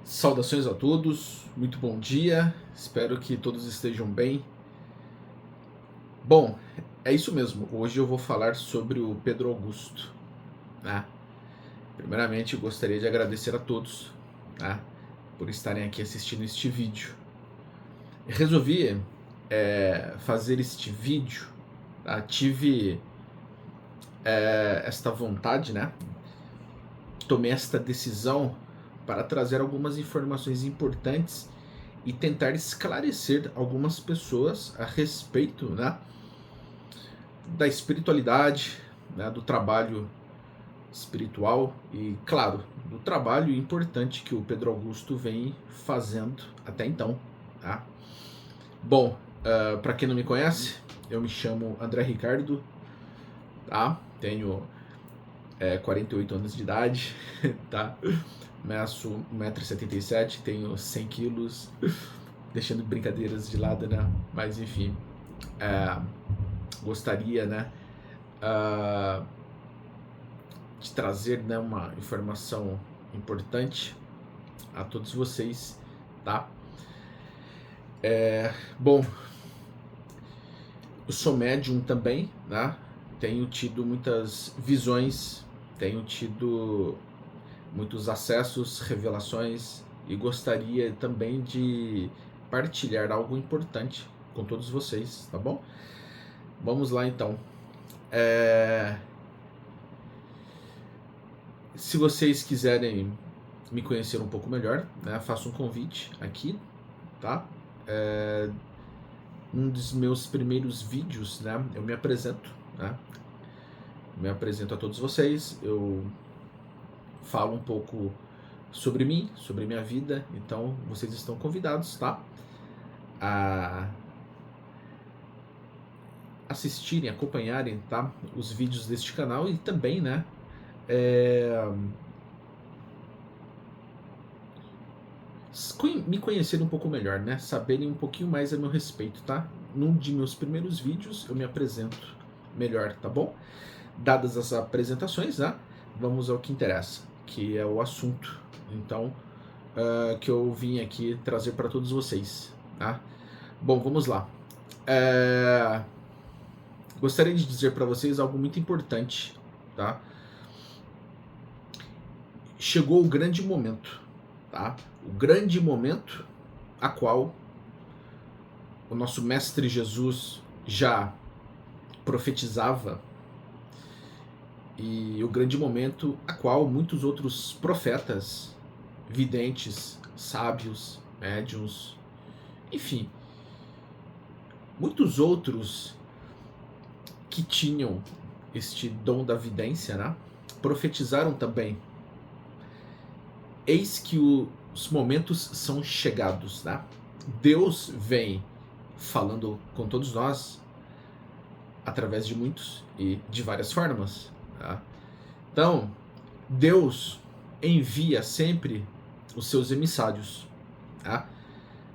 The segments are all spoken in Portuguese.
Saudações a todos, muito bom dia, espero que todos estejam bem. Bom, é isso mesmo, hoje eu vou falar sobre o Pedro Augusto, né? Primeiramente, eu gostaria de agradecer a todos, né, por estarem aqui assistindo este vídeo. Eu resolvi fazer este vídeo, tá? Tive esta vontade, né? Tomei esta decisão para trazer algumas informações importantes e tentar esclarecer algumas pessoas a respeito, né, da espiritualidade, né, do trabalho espiritual e, claro, do trabalho importante que o Pedro Augusto vem fazendo até então. Tá? Bom, para quem não me conhece, eu me chamo André Ricardo, tá? Tenho 48 anos de idade, tá? Meço 1,77 m, tenho 100 quilos, deixando brincadeiras de lado, né? Mas enfim, gostaria, né, de trazer, né, uma informação importante a todos vocês, tá? Bom, eu sou médium também, né? Tenho tido muitas visões, tenho tido muitos acessos, revelações e gostaria também de partilhar algo importante com todos vocês, tá bom? Vamos lá então. Se vocês quiserem me conhecer um pouco melhor, né, faço um convite aqui, tá? Um dos meus primeiros vídeos, né, eu me apresento, né? Me apresento a todos vocês, eu falo um pouco sobre mim, sobre minha vida, então vocês estão convidados, tá? A assistirem, acompanharem, tá? Os vídeos deste canal e também, né? Me conhecerem um pouco melhor, né? Saberem um pouquinho mais a meu respeito, tá? Num de meus primeiros vídeos eu me apresento melhor, tá bom? Dadas as apresentações, né? Vamos ao que interessa, que é o assunto, então, que eu vim aqui trazer para todos vocês, tá? Bom, vamos lá. Gostaria de dizer para vocês algo muito importante, tá? Chegou o grande momento, tá? O grande momento a qual o nosso mestre Jesus já profetizava e o grande momento a qual muitos outros profetas, videntes, sábios, médiuns, enfim, muitos outros que tinham este dom da vidência, né, profetizaram também. Eis que os momentos são chegados, né? Deus vem falando com todos nós através de muitos e de várias formas, tá? Então, Deus envia sempre os seus emissários, tá?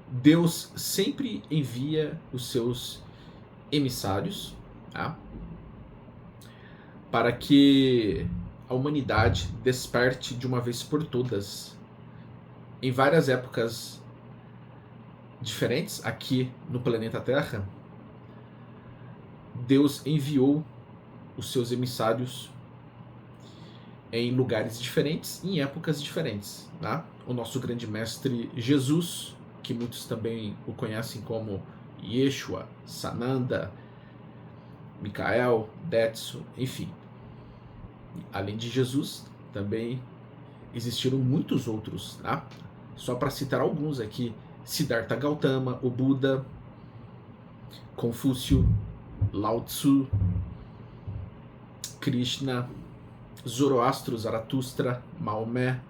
Deus sempre envia os seus emissários, tá? Para que a humanidade desperte de uma vez por todas. Em várias épocas diferentes aqui no planeta Terra, Deus enviou os seus emissários em lugares diferentes, em épocas diferentes, tá? O nosso grande mestre Jesus, que muitos também o conhecem como Yeshua, Sananda, Micael, Detsu, enfim. Além de Jesus, também existiram muitos outros, tá? Só para citar alguns aqui: Siddhartha Gautama, o Buda, Confúcio, Lao Tzu, Krishna, Zoroastro, Zaratustra, Maomé,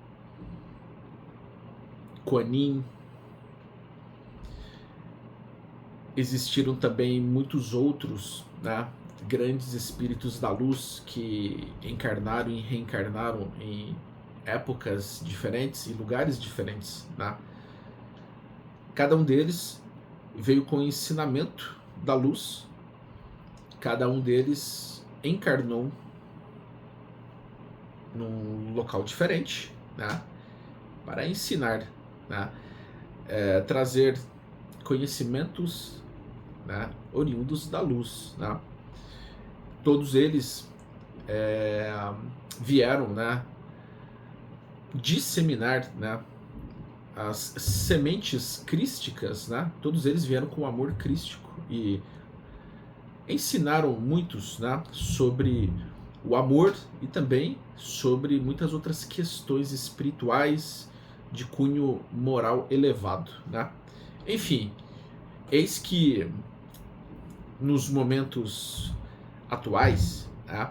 Kuan Yin. Existiram também muitos outros, né, grandes espíritos da luz que encarnaram e reencarnaram em épocas diferentes e lugares diferentes, né? Cada um deles veio com o ensinamento da luz, cada um deles encarnou num local diferente, né, para ensinar né? Trazer conhecimentos, né, oriundos da luz, né? Todos eles vieram, né, disseminar, né, as sementes crísticas, né? Todos eles vieram com amor crístico e ensinaram muitos, né, sobre o amor e também sobre muitas outras questões espirituais de cunho moral elevado, né? Enfim, eis que nos momentos atuais, né,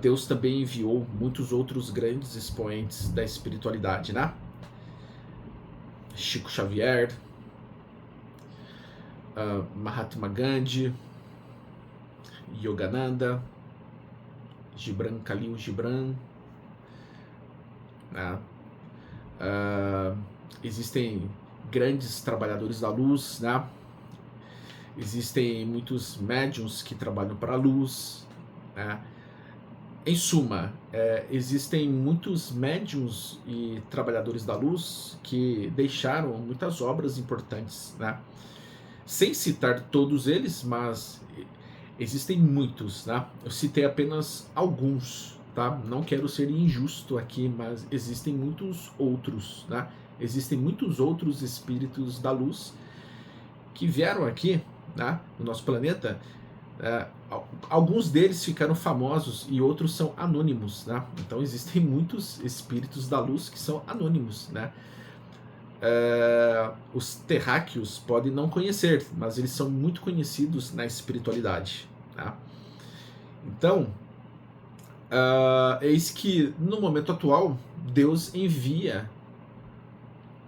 Deus também enviou muitos outros grandes expoentes da espiritualidade, né? Chico Xavier, Mahatma Gandhi, Yogananda, Gibran Khalil Gibran, né? Existem grandes trabalhadores da luz, né? Existem muitos médiums que trabalham para a luz, né? Em suma, existem muitos médiums e trabalhadores da luz que deixaram muitas obras importantes, né? Sem citar todos eles, mas existem muitos, né? Eu citei apenas alguns, tá? Não quero ser injusto aqui, mas existem muitos outros, né? Existem muitos outros espíritos da luz que vieram aqui, né, no nosso planeta. Alguns deles ficaram famosos e outros são anônimos, né? Então existem muitos espíritos da luz que são anônimos, né? Os terráqueos podem não conhecer, mas eles são muito conhecidos na espiritualidade, tá? Então, eis que no momento atual Deus envia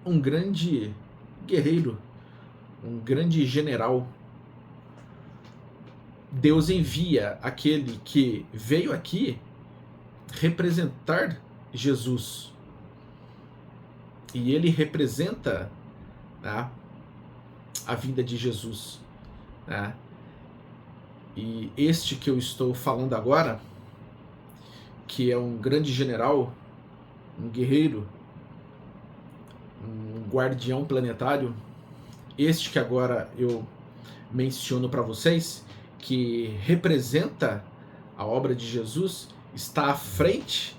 um grande guerreiro, um grande general. Deus envia aquele que veio aqui representar Jesus. E ele representa, né, a vinda de Jesus, né? E este que eu estou falando agora, que é um grande general, um guerreiro, um guardião planetário, este que agora eu menciono para vocês, que representa a obra de Jesus, está à frente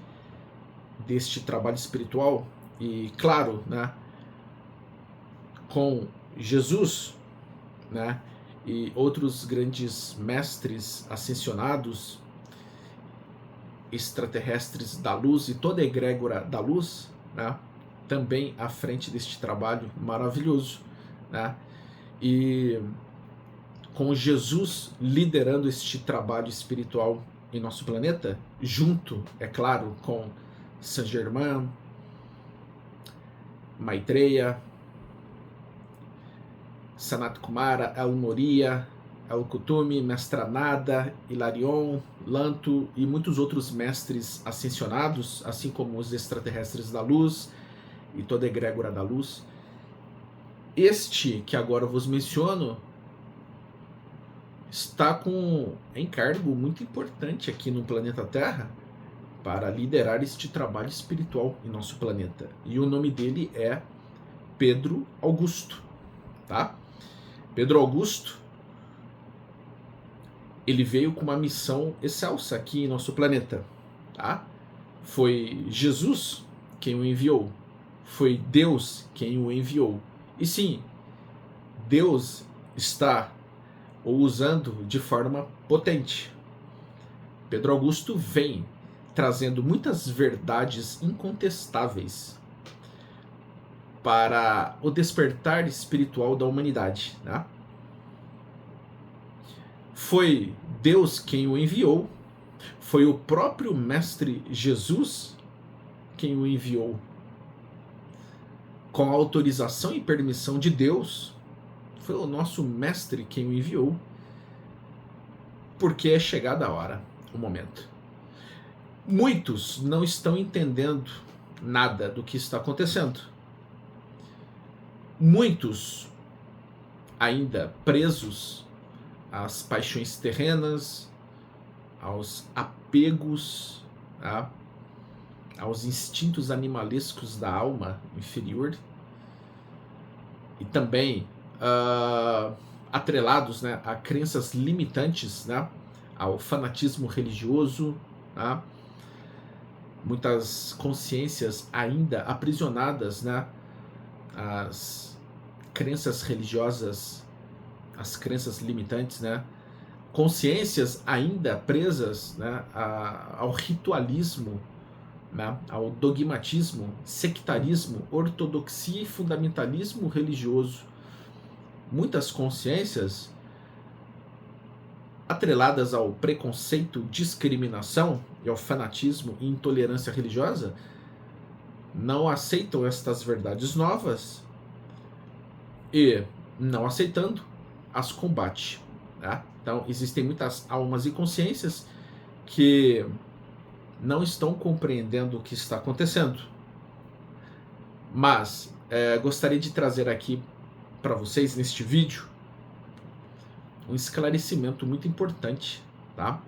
deste trabalho espiritual. E claro, né, com Jesus, né, e outros grandes mestres ascensionados, extraterrestres da luz e toda a egrégora da luz, né, também à frente deste trabalho maravilhoso, né? E com Jesus liderando este trabalho espiritual em nosso planeta, junto, é claro, com Saint Germain, Maitreya, Sanat Kumara, El Moria, El Kutumi, Mestra Nada, Hilarion, Lanto e muitos outros mestres ascensionados, assim como os extraterrestres da luz e toda a egrégora da luz. Este que agora vos menciono está com um encargo muito importante aqui no planeta Terra para liderar este trabalho espiritual em nosso planeta. E o nome dele é Pedro Augusto, tá? Pedro Augusto, ele veio com uma missão excelsa aqui em nosso planeta, tá? Foi Jesus quem o enviou, foi Deus quem o enviou. E sim, Deus está o usando de forma potente. Pedro Augusto vem trazendo muitas verdades incontestáveis para o despertar espiritual da humanidade, né? Foi Deus quem o enviou, foi o próprio Mestre Jesus quem o enviou. Com a autorização e permissão de Deus, foi o nosso Mestre quem o enviou, porque é chegada a hora, o momento. Muitos não estão entendendo nada do que está acontecendo. Muitos ainda presos às paixões terrenas, aos apegos, tá? aos instintos animalescos da alma inferior e também atrelados, né, a crenças limitantes, né, ao fanatismo religioso, né, muitas consciências ainda aprisionadas, né, às crenças religiosas, às crenças limitantes, né, consciências ainda presas, né, ao ritualismo, né, ao dogmatismo, sectarismo, ortodoxia e fundamentalismo religioso. Muitas consciências atreladas ao preconceito, discriminação e ao fanatismo e intolerância religiosa não aceitam estas verdades novas e, não aceitando, as combate. Tá? Então, existem muitas almas e consciências que não estão compreendendo o que está acontecendo. Mas gostaria de trazer aqui para vocês, neste vídeo, um esclarecimento muito importante. Tá?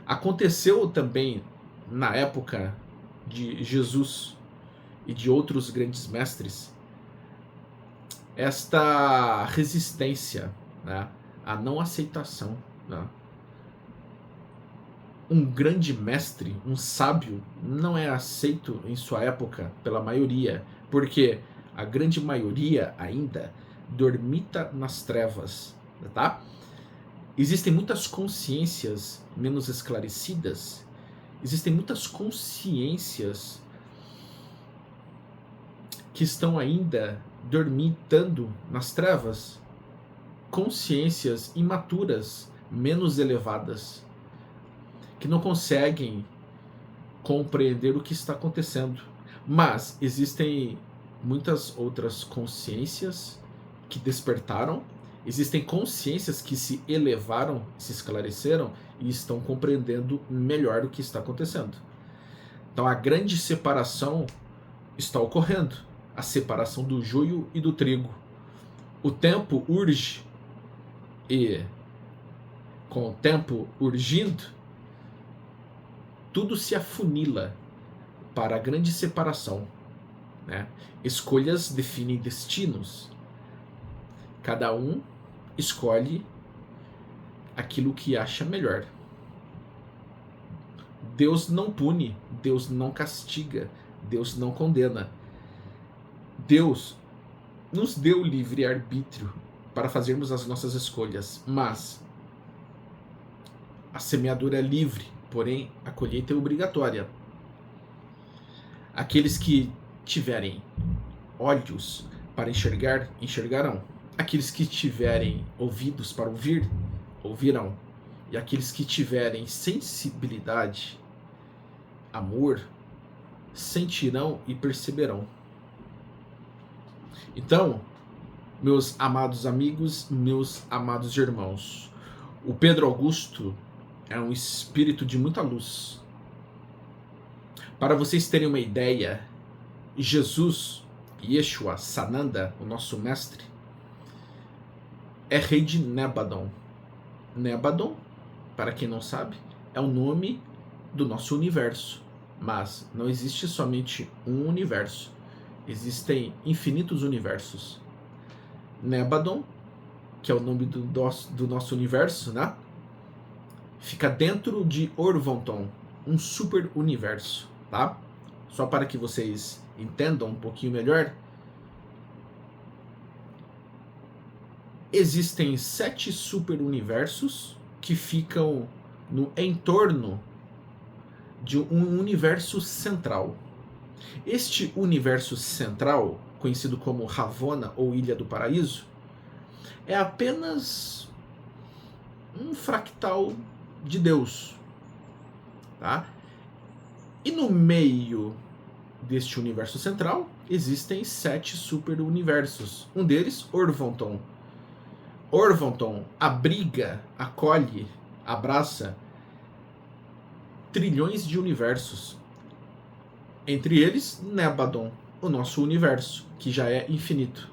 Aconteceu também na época de Jesus e de outros grandes mestres esta resistência, né, à não aceitação. Né? Um grande mestre, um sábio, não é aceito em sua época pela maioria, porque a grande maioria ainda dormita nas trevas, tá? Existem muitas consciências menos esclarecidas, existem muitas consciências que estão ainda dormitando nas trevas, consciências imaturas, menos elevadas, que não conseguem compreender o que está acontecendo. Mas existem muitas outras consciências que despertaram, existem consciências que se elevaram, se esclareceram e estão compreendendo melhor o que está acontecendo. Então a grande separação está ocorrendo, a separação do joio e do trigo. O tempo urge e, com o tempo urgindo, tudo se afunila para a grande separação. Né? Escolhas definem destinos. Cada um escolhe aquilo que acha melhor. Deus não pune, Deus não castiga, Deus não condena. Deus nos deu livre-arbítrio para fazermos as nossas escolhas, mas a semeadura é livre, porém a colheita é obrigatória. Aqueles que tiverem olhos para enxergar, enxergarão. Aqueles que tiverem ouvidos para ouvir, ouvirão. E aqueles que tiverem sensibilidade, amor, sentirão e perceberão. Então, meus amados amigos, meus amados irmãos, o Pedro Augusto é um espírito de muita luz. Para vocês terem uma ideia, Jesus, Yeshua, Sananda, o nosso mestre, é rei de Nebadon. Nebadon, para quem não sabe, é o nome do nosso universo. Mas não existe somente um universo. Existem infinitos universos. Nebadon, que é o nome do nosso universo, né? Fica dentro de Orvonton, um super universo, tá? Só para que vocês entendam um pouquinho melhor, existem 7 super universos que ficam no entorno de um universo central. Este universo central, conhecido como Ravonna ou Ilha do Paraíso, é apenas um fractal de Deus, tá? E no meio deste universo central existem 7 super-universos. Um deles, Orvonton. Orvonton abriga, acolhe, abraça trilhões de universos. Entre eles, Nebadon, o nosso universo, que já é infinito.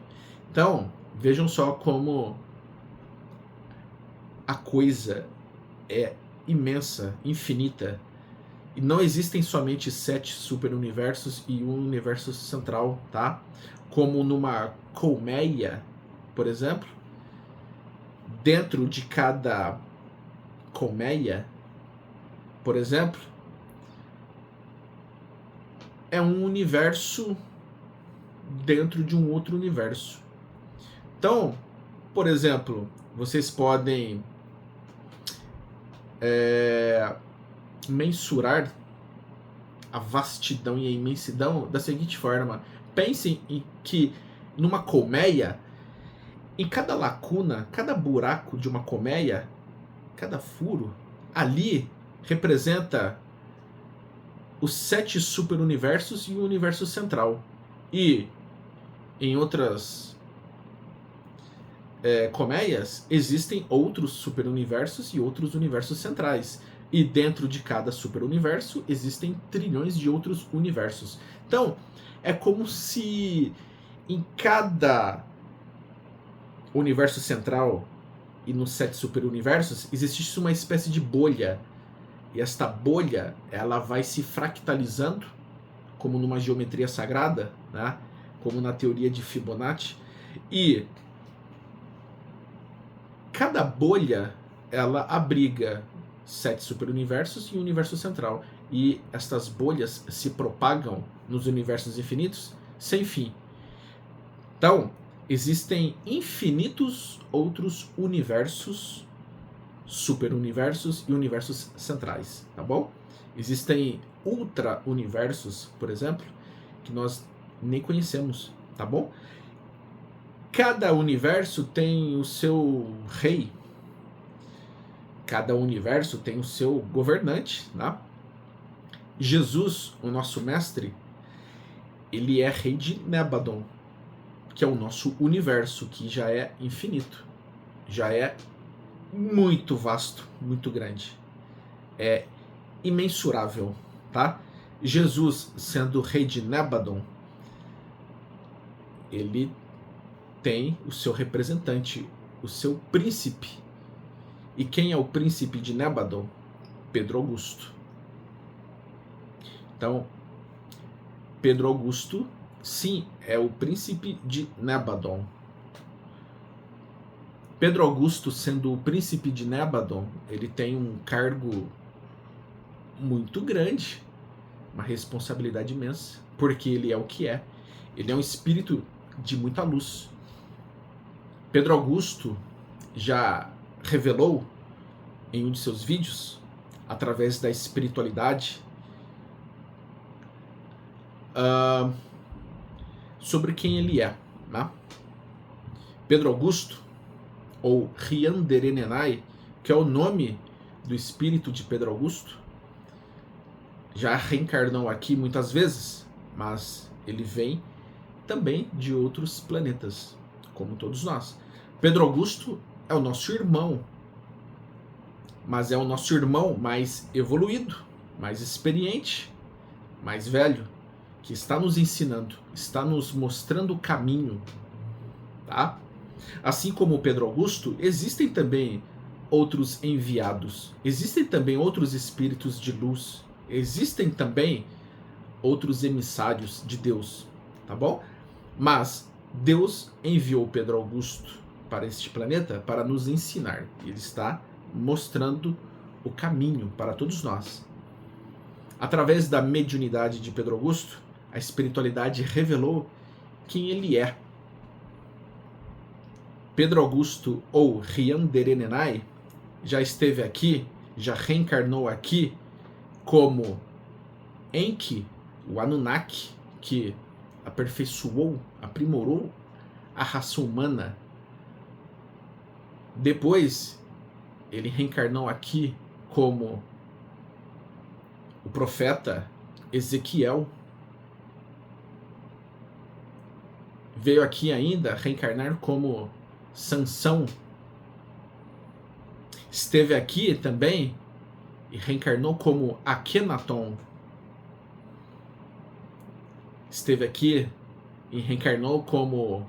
Então, vejam só como a coisa é imensa, infinita, não existem somente 7 superuniversos e um universo central, tá? Como numa colmeia, por exemplo, dentro de cada colmeia, por exemplo, é um universo dentro de um outro universo. Então, por exemplo, vocês podem mensurar a vastidão e a imensidão da seguinte forma. Pensem em que numa colmeia, em cada lacuna, cada buraco de uma colmeia, cada furo, ali representa os 7 superuniversos e o universo central. E em outras colmeias existem outros superuniversos e outros universos centrais. E dentro de cada superuniverso existem trilhões de outros universos. Então, é como se em cada universo central e nos 7 superuniversos existisse uma espécie de bolha. E esta bolha, ela vai se fractalizando, como numa geometria sagrada, né? Como na teoria de Fibonacci. E cada bolha, ela abriga 7 superuniversos e um universo central. E estas bolhas se propagam nos universos infinitos sem fim. Então, existem infinitos outros universos, superuniversos e universos centrais, tá bom? Existem ultra-universos, por exemplo, que nós nem conhecemos, tá bom? Cada universo tem o seu rei, cada universo tem o seu governante, né? Jesus, o nosso mestre, ele é rei de Nébadon, que é o nosso universo, que já é infinito, já é muito vasto, muito grande, é imensurável, tá? Jesus, sendo rei de Nébadon, ele tem o seu representante, o seu príncipe. E quem é o príncipe de Nébadon? Pedro Augusto. Então, Pedro Augusto, sim, é o príncipe de Nébadon. Pedro Augusto, sendo o príncipe de Nébadon, ele tem um cargo muito grande, uma responsabilidade imensa, porque ele é o que é. Ele é um espírito de muita luz. Pedro Augusto já revelou em um de seus vídeos, através da espiritualidade, sobre quem ele é, né? Pedro Augusto, ou Rianderenenai, que é o nome do espírito de Pedro Augusto, já reencarnou aqui muitas vezes, mas ele vem também de outros planetas, como todos nós. Pedro Augusto é o nosso irmão, mas é o nosso irmão mais evoluído, mais experiente, mais velho, que está nos ensinando, está nos mostrando o caminho, tá? Assim como Pedro Augusto, existem também outros enviados, existem também outros espíritos de luz, existem também outros emissários de Deus, tá bom? Mas Deus enviou Pedro Augusto para este planeta para nos ensinar. Ele está mostrando o caminho para todos nós. Através da mediunidade de Pedro Augusto, a espiritualidade revelou quem ele é. Pedro Augusto, ou Rianderenenai, já esteve aqui, já reencarnou aqui como Enki, o Anunnaki, que aperfeiçoou, aprimorou a raça humana. Depois, ele reencarnou aqui como o profeta Ezequiel. Veio aqui ainda reencarnar como Sansão. Esteve aqui também e reencarnou como Akhenaton. Esteve aqui e reencarnou como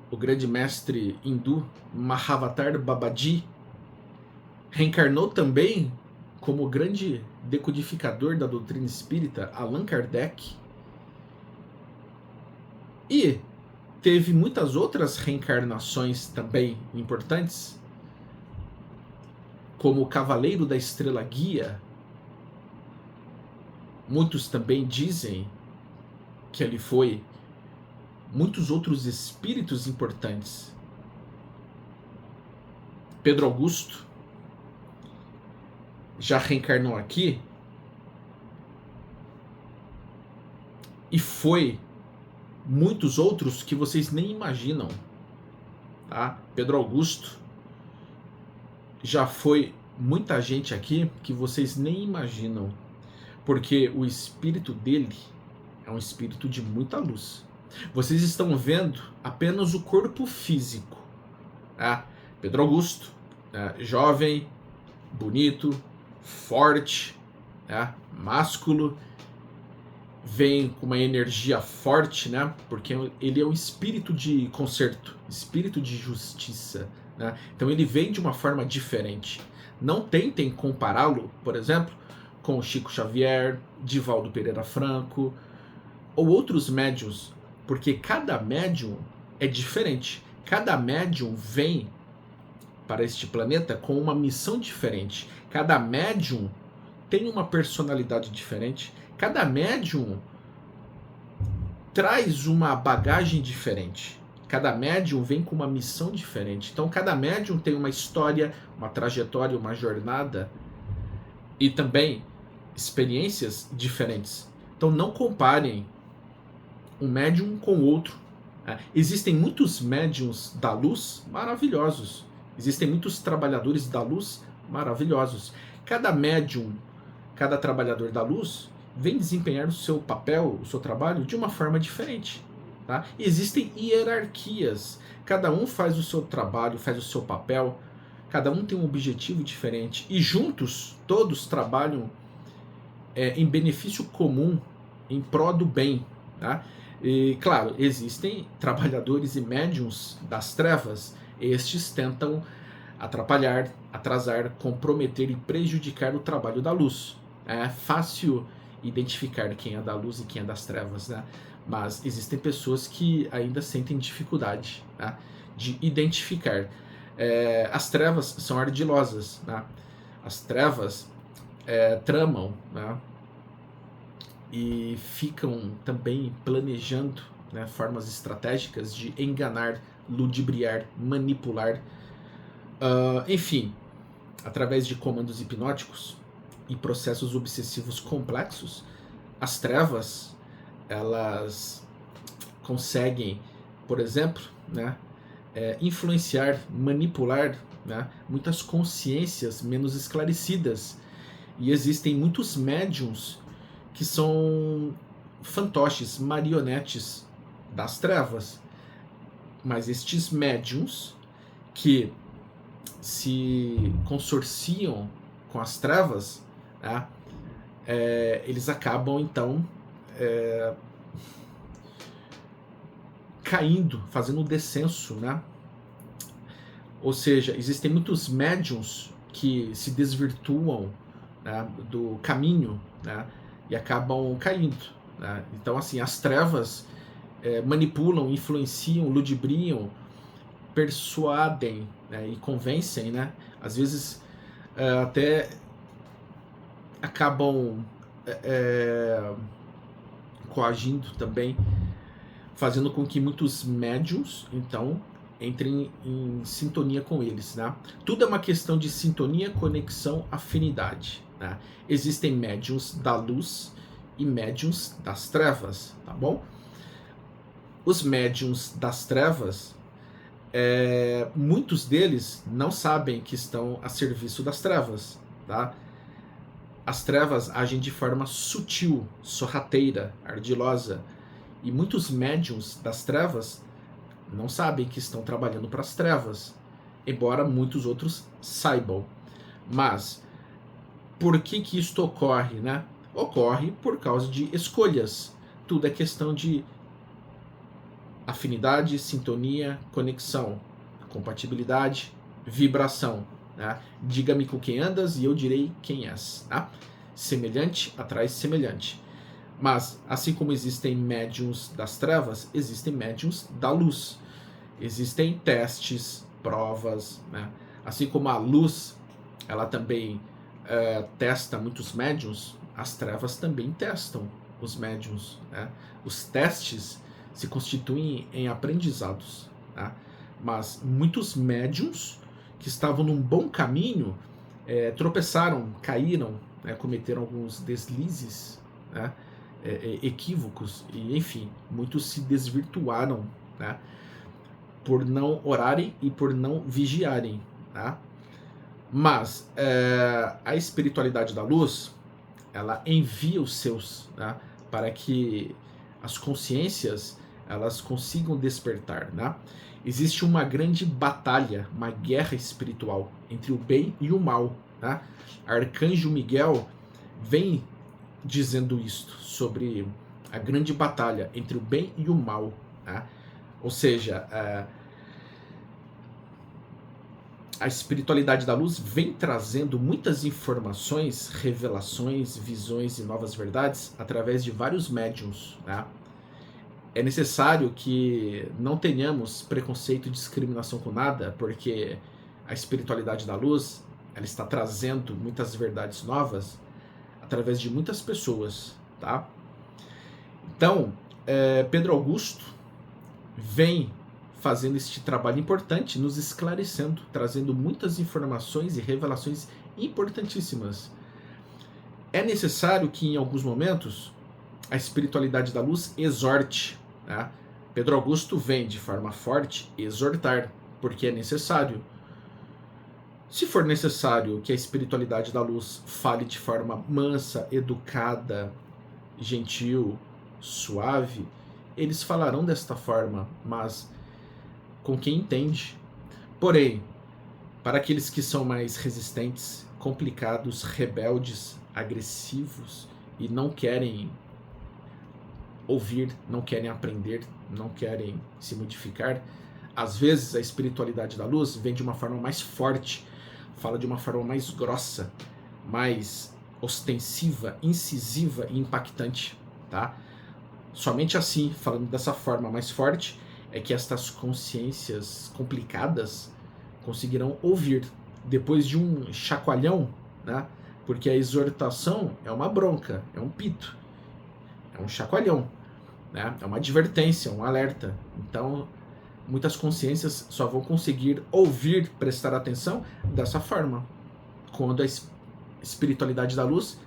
o grande mestre hindu Mahavatar Babaji. Reencarnou também como grande decodificador da doutrina espírita, Allan Kardec, e teve muitas outras reencarnações também importantes, como o Cavaleiro da Estrela Guia. Muitos também dizem que ele foi muitos outros espíritos importantes. Pedro Augusto já reencarnou aqui e foi muitos outros que vocês nem imaginam, tá? Pedro Augusto já foi muita gente aqui que vocês nem imaginam, porque o espírito dele é um espírito de muita luz. Vocês estão vendo apenas o corpo físico, tá? Pedro Augusto, jovem, bonito, forte, másculo, vem com uma energia forte, né? Porque ele é um espírito de conserto, espírito de justiça, né? Então ele vem de uma forma diferente. Não tentem compará-lo, por exemplo, com Chico Xavier, Divaldo Pereira Franco ou outros médiuns, porque cada médium é diferente. Cada médium vem para este planeta com uma missão diferente. Cada médium tem uma personalidade diferente. Cada médium traz uma bagagem diferente. Cada médium vem com uma missão diferente. Então, cada médium tem uma história, uma trajetória, uma jornada e também experiências diferentes. Então, não comparem um médium com o outro. Existem muitos médiums da luz maravilhosos. Existem muitos trabalhadores da luz maravilhosos. Cada médium, cada trabalhador da luz vem desempenhar o seu papel, o seu trabalho de uma forma diferente. Tá? Existem hierarquias. Cada um faz o seu trabalho, faz o seu papel. Cada um tem um objetivo diferente. E juntos, todos trabalham em benefício comum, em prol do bem. Tá? E, claro, existem trabalhadores e médiums das trevas. Estes tentam atrapalhar, atrasar, comprometer e prejudicar o trabalho da luz. É fácil identificar quem é da luz e quem é das trevas, né? Mas existem pessoas que ainda sentem dificuldade, né, de identificar. As trevas são ardilosas, né? As trevas tramam, né? E ficam também planejando, né, formas estratégicas de enganar, ludibriar, manipular, enfim, através de comandos hipnóticos e processos obsessivos complexos. As trevas, elas conseguem, por exemplo, né, influenciar, manipular, né, muitas consciências menos esclarecidas. E existem muitos médiums que são fantoches, marionetes das trevas. Mas estes médiums que se consorciam com as trevas, né, eles acabam então caindo, fazendo um descenso, né? Ou seja, existem muitos médiums que se desvirtuam, né, do caminho, né, e acabam caindo, né? Então, assim, as trevas manipulam, influenciam, ludibriam, persuadem, né, e convencem, né? Às vezes até acabam coagindo também, fazendo com que muitos médiums, então, entrem em sintonia com eles, né? Tudo é uma questão de sintonia, conexão, afinidade, né? Existem médiums da luz e médiums das trevas, tá bom? Os médiums das trevas, muitos deles não sabem que estão a serviço das trevas, tá? As trevas agem de forma sutil, sorrateira, ardilosa, e muitos médiums das trevas não sabem que estão trabalhando para as trevas, embora muitos outros saibam. Mas por que isto ocorre, né? Ocorre por causa de escolhas. Tudo é questão de afinidade, sintonia, conexão, compatibilidade, vibração, né? Diga-me com quem andas e eu direi quem és. Tá? Semelhante atrai semelhante. Mas, assim como existem médiuns das trevas, existem médiuns da luz. Existem testes, provas, né? Assim como a luz, ela também testa muitos médiuns, as trevas também testam os médiuns, né? Os testes se constituem em aprendizados, tá? Mas muitos médiuns que estavam num bom caminho tropeçaram, caíram, né? Cometeram alguns deslizes, né? Equívocos, e enfim, muitos se desvirtuaram, né? Por não orarem e por não vigiarem, tá? Mas a espiritualidade da luz, ela envia os seus, né, para que as consciências elas consigam despertar, né? Existe uma grande batalha, uma guerra espiritual entre o bem e o mal, né? Arcanjo Miguel vem dizendo isto sobre a grande batalha entre o bem e o mal, né? Ou seja, a espiritualidade da luz vem trazendo muitas informações, revelações, visões e novas verdades através de vários médiuns, né? É necessário que não tenhamos preconceito e discriminação com nada, porque a espiritualidade da luz ela está trazendo muitas verdades novas através de muitas pessoas, tá? Então, Pedro Augusto vem fazendo este trabalho importante, nos esclarecendo, trazendo muitas informações e revelações importantíssimas. É necessário que, em alguns momentos, a espiritualidade da luz exorte, né? Pedro Augusto vem, de forma forte, exortar, porque é necessário. Se for necessário que a espiritualidade da luz fale de forma mansa, educada, gentil, suave, eles falarão desta forma, mas com quem entende. Porém, para aqueles que são mais resistentes, complicados, rebeldes, agressivos e não querem ouvir, não querem aprender, não querem se modificar, às vezes a espiritualidade da luz vem de uma forma mais forte, fala de uma forma mais grossa, mais ostensiva, incisiva e impactante, tá? Somente assim, falando dessa forma mais forte, é que estas consciências complicadas conseguirão ouvir depois de um chacoalhão, né? Porque a exortação é uma bronca, é um pito, é um chacoalhão, né? É uma advertência, um alerta. Então, muitas consciências só vão conseguir ouvir, prestar atenção dessa forma, quando a espiritualidade da luz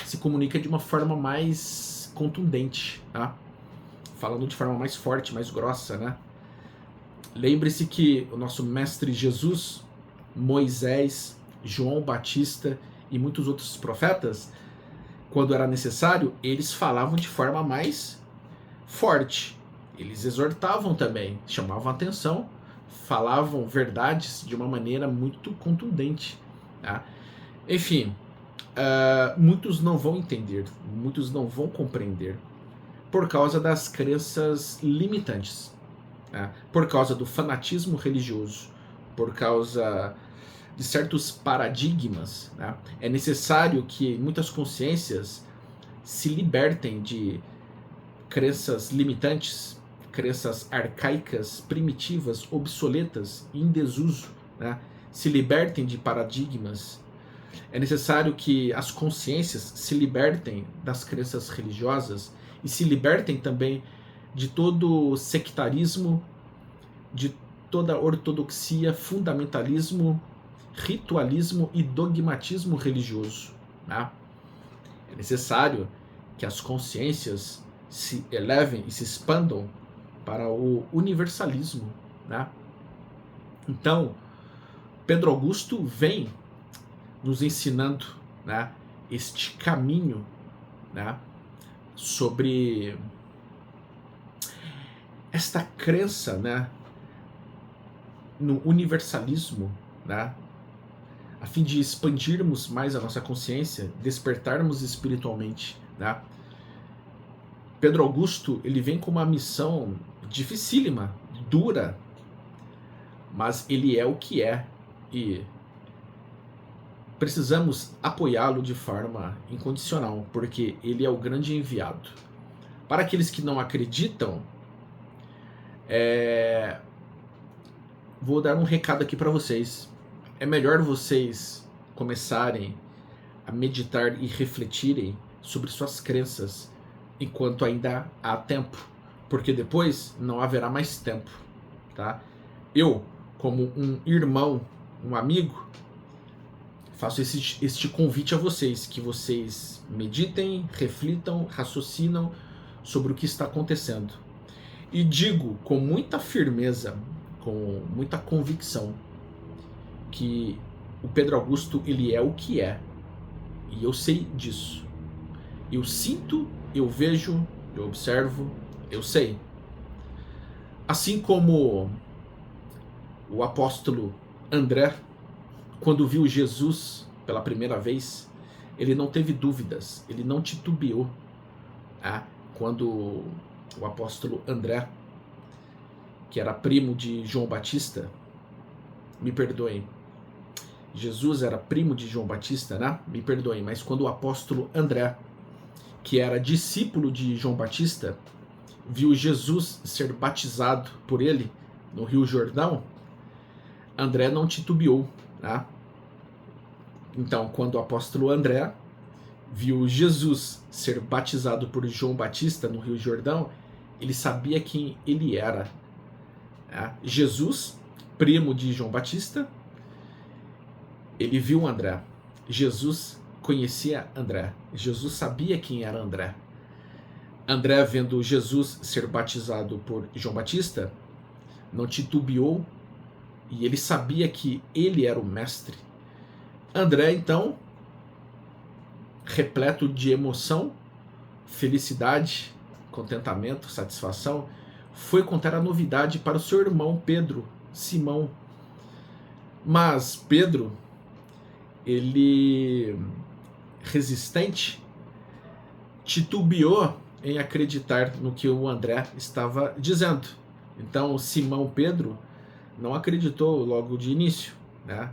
se comunica de uma forma mais contundente, tá? Falando de forma mais forte, mais grossa, né? Lembre-se que o nosso mestre Jesus, Moisés, João Batista e muitos outros profetas, quando era necessário, eles falavam de forma mais forte. Eles exortavam também, chamavam atenção, falavam verdades de uma maneira muito contundente, tá? Enfim, muitos não vão entender, muitos não vão compreender, por causa das crenças limitantes, né? Por causa do fanatismo religioso, por causa de certos paradigmas, né? É necessário que muitas consciências se libertem de crenças limitantes, crenças arcaicas, primitivas, obsoletas, em desuso, né? Se libertem de paradigmas. É necessário que as consciências se libertem das crenças religiosas e se libertem também de todo sectarismo, de toda ortodoxia, fundamentalismo, ritualismo e dogmatismo religioso, né? É necessário que as consciências se elevem e se expandam para o universalismo, né? Então, Pedro Augusto vem nos ensinando, né, este caminho, né, sobre esta crença, né, no universalismo, né, a fim de expandirmos mais a nossa consciência, despertarmos espiritualmente, né? Pedro Augusto, ele vem com uma missão dificílima, dura, mas ele é o que é, e precisamos apoiá-lo de forma incondicional, porque ele é o grande enviado. Para aqueles que não acreditam, vou dar um recado aqui para vocês. É melhor vocês começarem a meditar e refletirem sobre suas crenças enquanto ainda há tempo, porque depois não haverá mais tempo, tá? Eu, como um irmão, um amigo, faço este convite a vocês, que vocês meditem, reflitam, raciocinam sobre o que está acontecendo. E digo com muita firmeza, com muita convicção, que o Pedro Augusto, ele é o que é. E eu sei disso. Eu sinto, eu vejo, eu observo, eu sei. Assim como o apóstolo André, quando viu Jesus pela primeira vez, ele não teve dúvidas, ele não titubeou. Quando o apóstolo André, que era primo de João Batista, me perdoem, Jesus era primo de João Batista, né? Me perdoem, mas quando o apóstolo André, que era discípulo de João Batista, viu Jesus ser batizado por ele no Rio Jordão, André não titubeou, tá? Então, quando o apóstolo André viu Jesus ser batizado por João Batista no Rio Jordão, ele sabia quem ele era. Jesus, primo de João Batista, ele viu André. Jesus conhecia André. Jesus sabia quem era André. André, vendo Jesus ser batizado por João Batista, não titubeou e ele sabia que ele era o mestre. André, então, repleto de emoção, felicidade, contentamento, satisfação, foi contar a novidade para o seu irmão Pedro, Simão. Mas Pedro, ele, resistente, titubeou em acreditar no que o André estava dizendo. Então Simão Pedro não acreditou logo de início, né?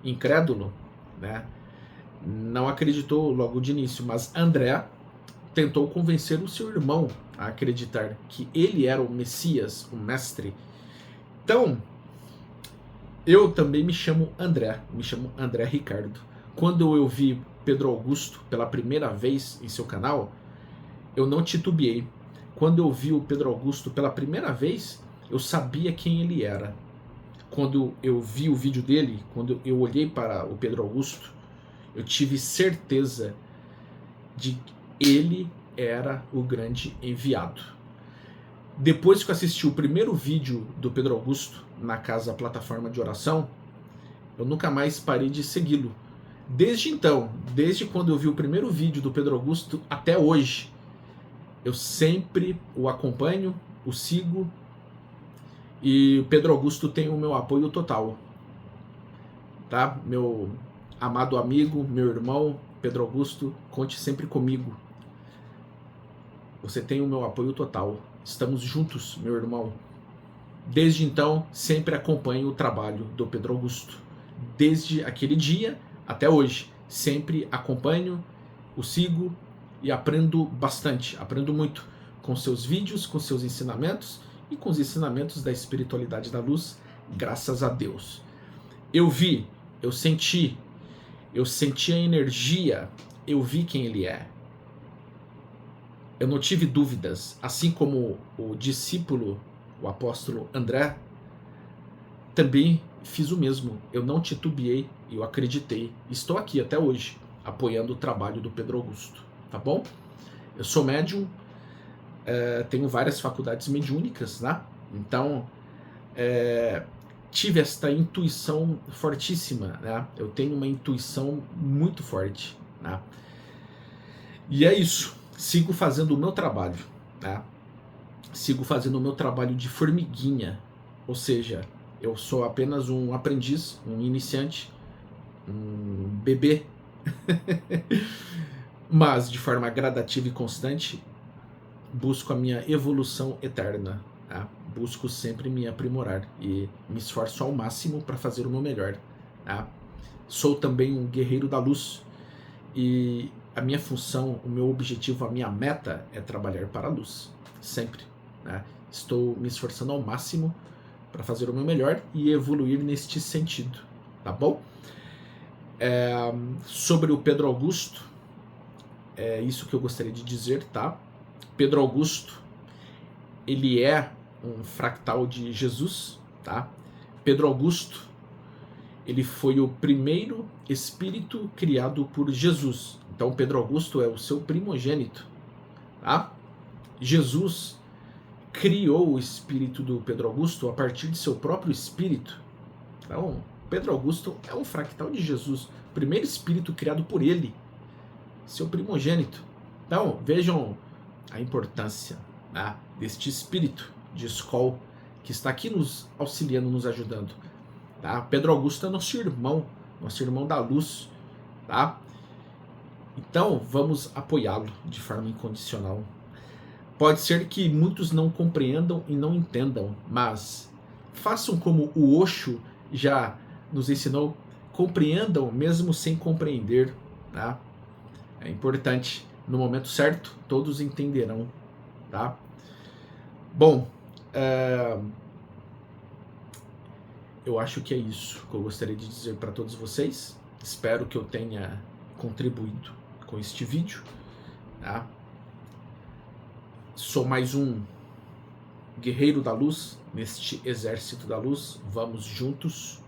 Incrédulo, né? Não acreditou logo de início, mas André tentou convencer o seu irmão a acreditar que ele era o Messias, o mestre. Então, eu também me chamo André Ricardo. Quando eu vi Pedro Augusto pela primeira vez em seu canal, eu não titubeei. Quando eu vi o Pedro Augusto pela primeira vez, eu sabia quem ele era. Quando eu vi o vídeo dele, quando eu olhei para o Pedro Augusto, eu tive certeza de que ele era o grande enviado. Depois que eu assisti o primeiro vídeo do Pedro Augusto na casa plataforma de oração, eu nunca mais parei de segui-lo. Desde então, desde quando eu vi o primeiro vídeo do Pedro Augusto até hoje, eu sempre o acompanho, o sigo, e o Pedro Augusto tem o meu apoio total. Tá? Meu amado amigo, meu irmão, Pedro Augusto, conte sempre comigo. Você tem o meu apoio total. Estamos juntos, meu irmão. Desde então, sempre acompanho o trabalho do Pedro Augusto. Desde aquele dia até hoje, sempre acompanho, o sigo e aprendo bastante, aprendo muito com seus vídeos, com seus ensinamentos e com os ensinamentos da espiritualidade da luz, graças a Deus. Eu vi, eu senti a energia, eu vi quem ele é. Eu não tive dúvidas, assim como o discípulo, o apóstolo André, também fiz o mesmo. Eu não titubeei, eu acreditei. Estou aqui até hoje, apoiando o trabalho do Pedro Augusto, tá bom? Eu sou médium, tenho várias faculdades mediúnicas, né? Então, tive esta intuição fortíssima, né? Eu tenho uma intuição muito forte, né? E é isso. Sigo fazendo o meu trabalho, né? Sigo fazendo o meu trabalho de formiguinha, ou seja, eu sou apenas um aprendiz, um iniciante, um bebê, mas de forma gradativa e constante, busco a minha evolução eterna, tá? Busco sempre me aprimorar e me esforço ao máximo para fazer o meu melhor, tá? Sou também um guerreiro da luz e a minha função, o meu objetivo, a minha meta é trabalhar para a luz, sempre, né? Estou me esforçando ao máximo para fazer o meu melhor e evoluir neste sentido, tá bom? Sobre o Pedro Augusto, é isso que eu gostaria de dizer, tá? Pedro Augusto, ele é um fractal de Jesus, tá? Pedro Augusto, ele foi o primeiro espírito criado por Jesus. Então Pedro Augusto é o seu primogênito, tá? Jesus criou o espírito do Pedro Augusto a partir de seu próprio espírito. Então, Pedro Augusto é um fractal de Jesus, primeiro espírito criado por ele, seu primogênito. Então, vejam a importância, né, deste espírito de Skol que está aqui nos auxiliando, nos ajudando. Tá? Pedro Augusto é nosso irmão da luz. Tá? Então, vamos apoiá-lo de forma incondicional. Pode ser que muitos não compreendam e não entendam, mas façam como o Osho já nos ensinou, compreendam mesmo sem compreender. Tá? É importante, no momento certo, todos entenderão. Tá? Bom, eu acho que é isso que eu gostaria de dizer para todos vocês. Espero que eu tenha contribuído com este vídeo. Tá? Sou mais um guerreiro da luz neste exército da luz. Vamos juntos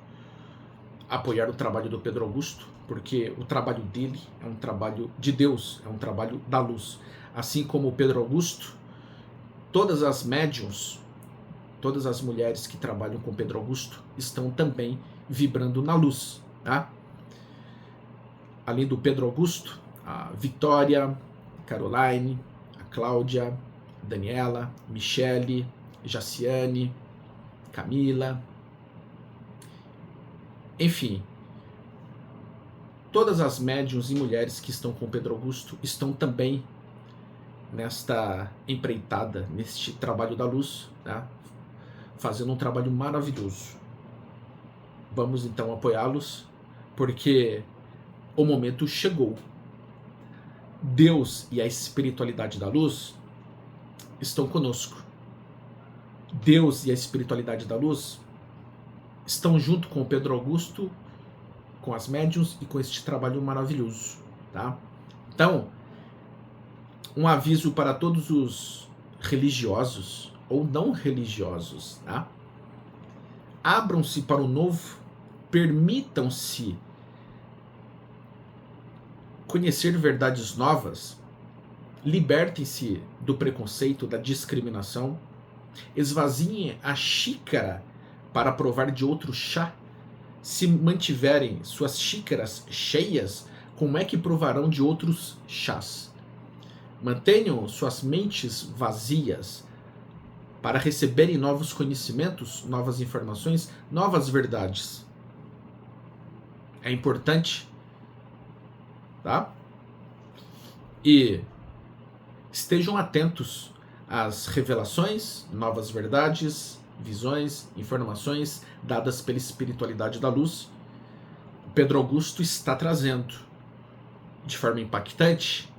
apoiar o trabalho do Pedro Augusto, porque o trabalho dele é um trabalho de Deus, é um trabalho da luz. Assim como o Pedro Augusto, todas as médiuns, todas as mulheres que trabalham com Pedro Augusto estão também vibrando na luz. Tá? Além do Pedro Augusto, a Vitória, a Caroline, a Cláudia, a Daniela, Michele, Jaciane, Camila, enfim, todas as médiuns e mulheres que estão com Pedro Augusto estão também nesta empreitada, neste trabalho da luz, tá? Fazendo um trabalho maravilhoso. Vamos então apoiá-los, porque o momento chegou. Deus e a espiritualidade da luz estão conosco. Deus e a espiritualidade da luz estão junto com o Pedro Augusto, com as médiuns e com este trabalho maravilhoso. Tá? Então, um aviso para todos os religiosos ou não religiosos. Tá? Abram-se para o novo, permitam-se conhecer verdades novas, libertem-se do preconceito, da discriminação, esvaziem a xícara para provar de outro chá. Se mantiverem suas xícaras cheias, como é que provarão de outros chás? Mantenham suas mentes vazias para receberem novos conhecimentos, novas informações, novas verdades. É importante, tá? E estejam atentos às revelações, novas verdades, visões, informações dadas pela espiritualidade da luz. O Pedro Augusto está trazendo, de forma impactante,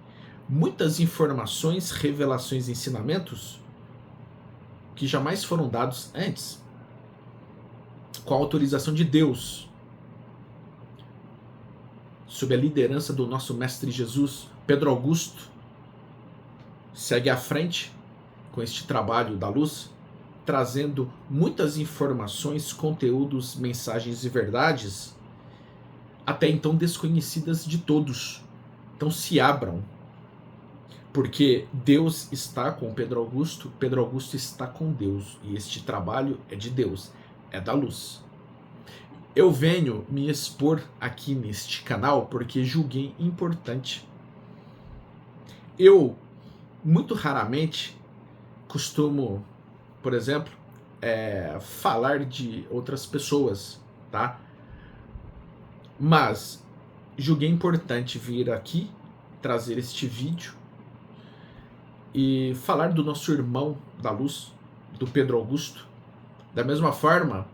muitas informações, revelações e ensinamentos que jamais foram dados antes, com a autorização de Deus, sob a liderança do nosso Mestre Jesus. Pedro Augusto segue à frente com este trabalho da luz, trazendo muitas informações, conteúdos, mensagens e verdades até então desconhecidas de todos. Então se abram, porque Deus está com Pedro Augusto está com Deus, e este trabalho é de Deus, é da luz. Eu venho me expor aqui neste canal porque julguei importante. Eu, muito raramente, costumo, por exemplo, falar de outras pessoas, tá? Mas julguei importante vir aqui, trazer este vídeo e falar do nosso irmão da luz, do Pedro Augusto. Da mesma forma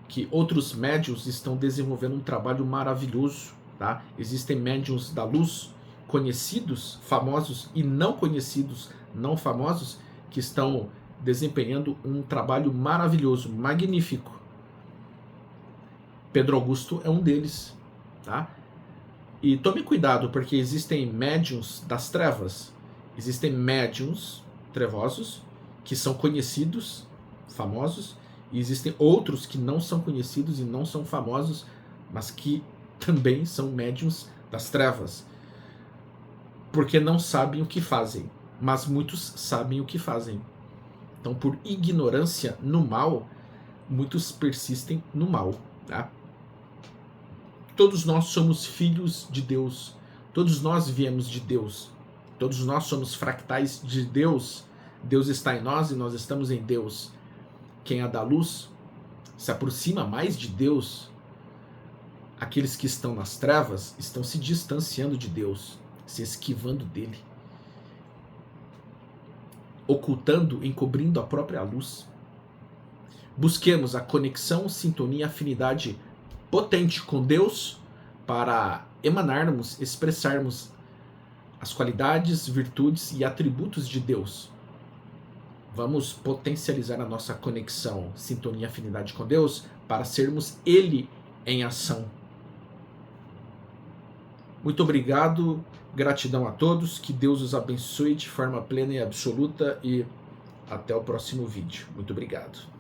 que outros médiuns estão desenvolvendo um trabalho maravilhoso, tá? Existem médiuns da luz, conhecidos, famosos e não conhecidos, não famosos, que estão desempenhando um trabalho maravilhoso, magnífico. Pedro Augusto é um deles, tá? E tome cuidado, porque existem médiuns das trevas, existem médiuns trevosos que são conhecidos, famosos, e existem outros que não são conhecidos e não são famosos, mas que também são médiuns das trevas, porque não sabem o que fazem, mas muitos sabem o que fazem. Então, por ignorância no mal, muitos persistem no mal, tá? Todos nós somos filhos de Deus, todos nós viemos de Deus, todos nós somos fractais de Deus. Deus está em nós e nós estamos em Deus. Quem é da luz se aproxima mais de Deus. Aqueles que estão nas trevas estão se distanciando de Deus, se esquivando dele, ocultando, encobrindo a própria luz. Busquemos a conexão, sintonia, afinidade potente com Deus para emanarmos, expressarmos as qualidades, virtudes e atributos de Deus. Vamos potencializar a nossa conexão, sintonia, afinidade com Deus para sermos Ele em ação. Muito obrigado, gratidão a todos, que Deus os abençoe de forma plena e absoluta e até o próximo vídeo. Muito obrigado.